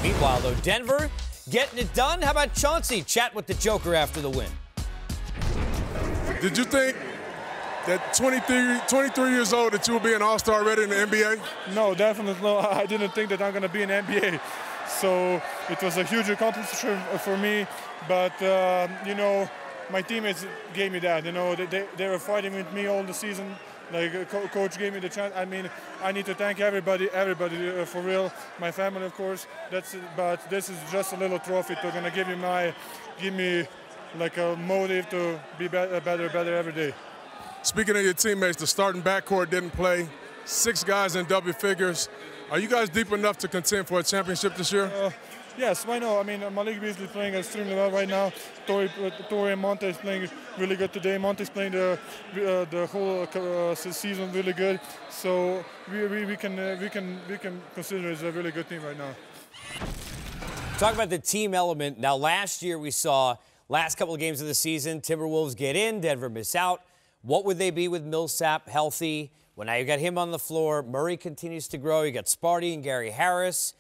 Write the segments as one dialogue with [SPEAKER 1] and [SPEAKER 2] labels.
[SPEAKER 1] Meanwhile, though, Denver getting it done. How about Chauncey chat with the Joker after the win?
[SPEAKER 2] Did you think that 23 years old that you will be an all-star already in the NBA?
[SPEAKER 3] No, definitely no. I didn't think that I'm going to be in NBA. So it was a huge accomplishment for me. But, you know, my teammates gave me that. You know, they were fighting with me all the season. Like, coach gave me the chance. I mean, I need to thank everybody for real. My family, of course. But this is just a little trophy to gonna give me like a motive to be better every day.
[SPEAKER 2] Speaking of your teammates, the starting backcourt didn't play. 6 guys in double figures. Are you guys deep enough to contend for a championship this year?
[SPEAKER 3] Yes, why not? I mean, Malik Beasley is playing extremely well right now. Torrey and Monte is playing really good today. Monte's playing the whole season really good. So we can consider it a really good team right now.
[SPEAKER 1] Talk about the team element. Now, last year we saw last couple of games of the season, Timberwolves get in, Denver miss out. What would they be with Millsap healthy? Well, now you got him on the floor. Murray continues to grow. You got Sparty and Gary Harris.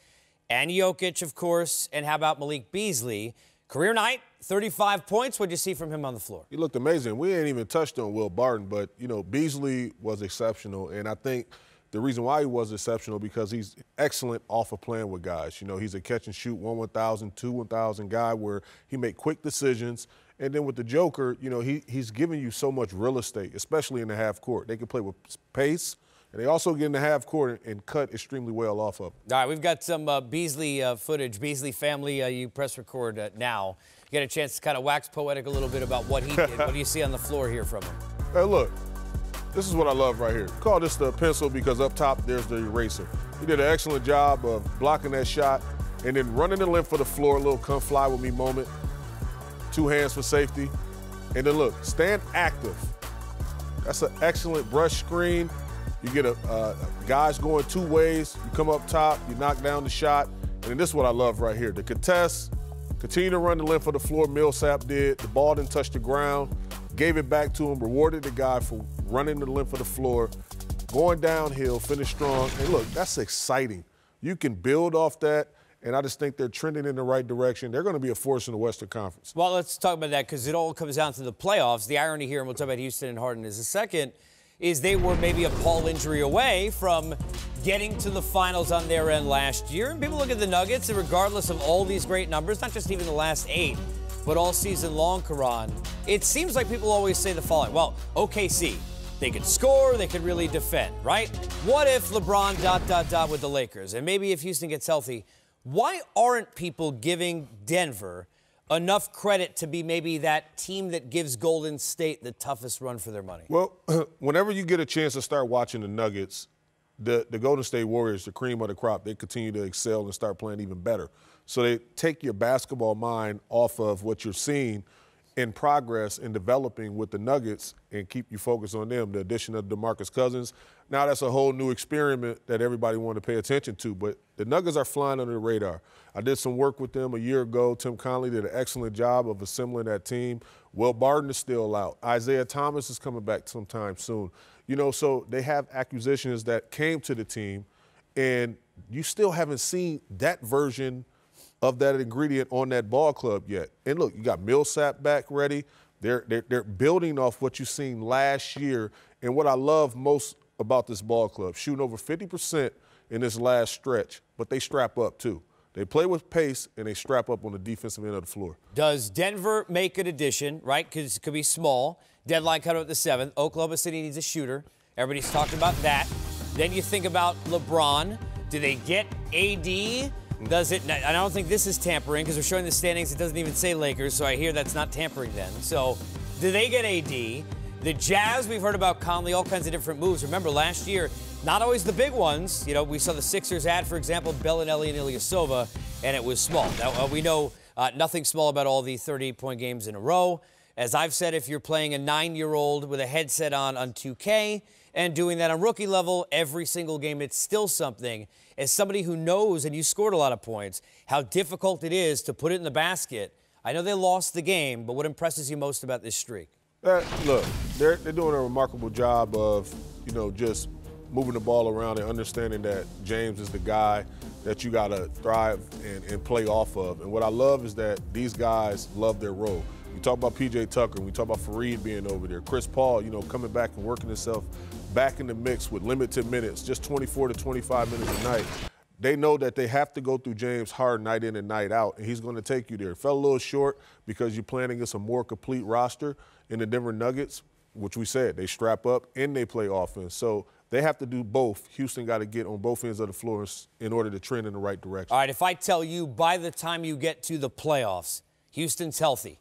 [SPEAKER 1] And Jokic, of course. And how about Malik Beasley? Career night, 35 points. What'd you see from him on the floor?
[SPEAKER 4] He looked amazing. We ain't even touched on Will Barton, but, you know, Beasley was exceptional. And I think the reason why he was exceptional because he's excellent off of playing with guys. You know, he's a catch-and-shoot 1,000, 2,000 guy where he make quick decisions. And then with the Joker, you know, he's giving you so much real estate, especially in the half court. They can play with pace. And they also get in the half court and cut extremely well off of.
[SPEAKER 1] All right, we've got some Beasley footage. Beasley family, you press record now. You get a chance to kind of wax poetic a little bit about what he did. What do you see on the floor here from him?
[SPEAKER 4] Hey, look, this is what I love right here. Call this the pencil because up top there's the eraser. He did an excellent job of blocking that shot and then running the length of the floor, a little come fly with me moment. 2 hands for safety. And then look, stand active. That's an excellent brush screen. You get guys going 2 ways. You come up top, you knock down the shot. And then this is what I love right here. The contest, continue to run the length of the floor. Millsap did. The ball didn't touch the ground. Gave it back to him, rewarded the guy for running the length of the floor, going downhill, finished strong. And look, that's exciting. You can build off that. And I just think they're trending in the right direction. They're going to be a force in the Western Conference.
[SPEAKER 1] Well, let's talk about that because it all comes down to the playoffs. The irony here, and we'll talk about Houston and Harden in a second, is they were maybe a Paul injury away from getting to the finals on their end last year. And people look at the Nuggets, and regardless of all these great numbers, not just even the last 8, but all season long, Karan, it seems like people always say the following. Well, OKC, they could score, they could really defend, right? What if LeBron ... with the Lakers? And maybe if Houston gets healthy, why aren't people giving Denver enough credit to be maybe that team that gives Golden State the toughest run for their money?
[SPEAKER 4] Well, whenever you get a chance to start watching the Nuggets, the Golden State Warriors, the cream of the crop, they continue to excel and start playing even better. So they take your basketball mind off of what you're seeing in progress and developing with the Nuggets and keep you focused on them. The addition of DeMarcus Cousins, now that's a whole new experiment that everybody wanted to pay attention to. But the Nuggets are flying under the radar. I did some work with them a year ago. Tim Connelly did an excellent job of assembling that team. Will Barton is still out. Isaiah Thomas is coming back sometime soon. You know, so they have acquisitions that came to the team, and you still haven't seen that version of that ingredient on that ball club yet. And look, you got Millsap back ready. They're building off what you've seen last year. And what I love most about this ball club, shooting over 50% in this last stretch, but they strap up too. They play with pace, and they strap up on the defensive end of the floor.
[SPEAKER 1] Does Denver make an addition, right? Because it could be small. Deadline cut out the 7th. Oklahoma City needs a shooter. Everybody's talking about that. Then you think about LeBron. Do they get AD? Does it? I don't think this is tampering because we're showing the standings. It doesn't even say Lakers, so I hear that's not tampering then. So do they get AD? The Jazz, we've heard about Conley, all kinds of different moves. Remember, last year, not always the big ones. You know, we saw the Sixers add, for example, Bellinelli and Ilyasova, and it was small. Now, we know nothing small about all the 30-point games in a row. As I've said, if you're playing a 9-year-old with a headset on 2K and doing that on rookie level every single game, it's still something. As somebody who knows, and you scored a lot of points, how difficult it is to put it in the basket. I know they lost the game, but what impresses you most about this streak?
[SPEAKER 4] Look, they're doing a remarkable job of, you know, just moving the ball around and understanding that James is the guy that you got to thrive and play off of. And what I love is that these guys love their role. We talk about P.J. Tucker, we talk about Fareed being over there, Chris Paul, coming back and working himself back in the mix with limited minutes, just 24 to 25 minutes a night. They know that they have to go through James hard night in and night out, and he's going to take you there. Fell a little short because you're playing against a more complete roster in the Denver Nuggets, which we said, they strap up and they play offense. So they have to do both. Houston got to get on both ends of the floor in order to trend in the right direction.
[SPEAKER 1] All right, if I tell you by the time you get to the playoffs, Houston's healthy.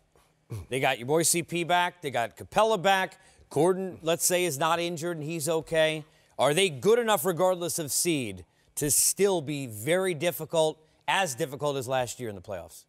[SPEAKER 1] They got your boy CP back. They got Capella back. Gordon, let's say, is not injured and he's okay. Are they good enough regardless of seed to still be very difficult, as difficult as last year in the playoffs?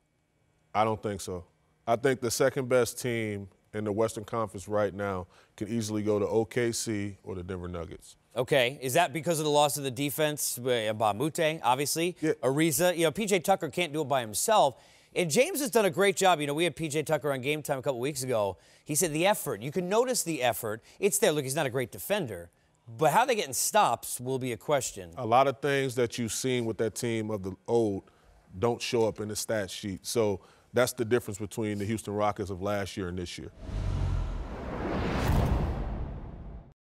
[SPEAKER 4] I don't think so. I think the second best team in the Western Conference right now can easily go to OKC or the Denver Nuggets.
[SPEAKER 1] Okay. Is that because of the loss of the defense? Bamute, obviously.
[SPEAKER 4] Yeah.
[SPEAKER 1] Ariza. P.J. Tucker can't do it by himself. And James has done a great job. We had P.J. Tucker on Game Time a couple weeks ago. He said the effort. You can notice the effort. It's there. Look, he's not a great defender. But how they get in stops will be a question.
[SPEAKER 4] A lot of things that you've seen with that team of the old don't show up in the stat sheet. So that's the difference between the Houston Rockets of last year and this year.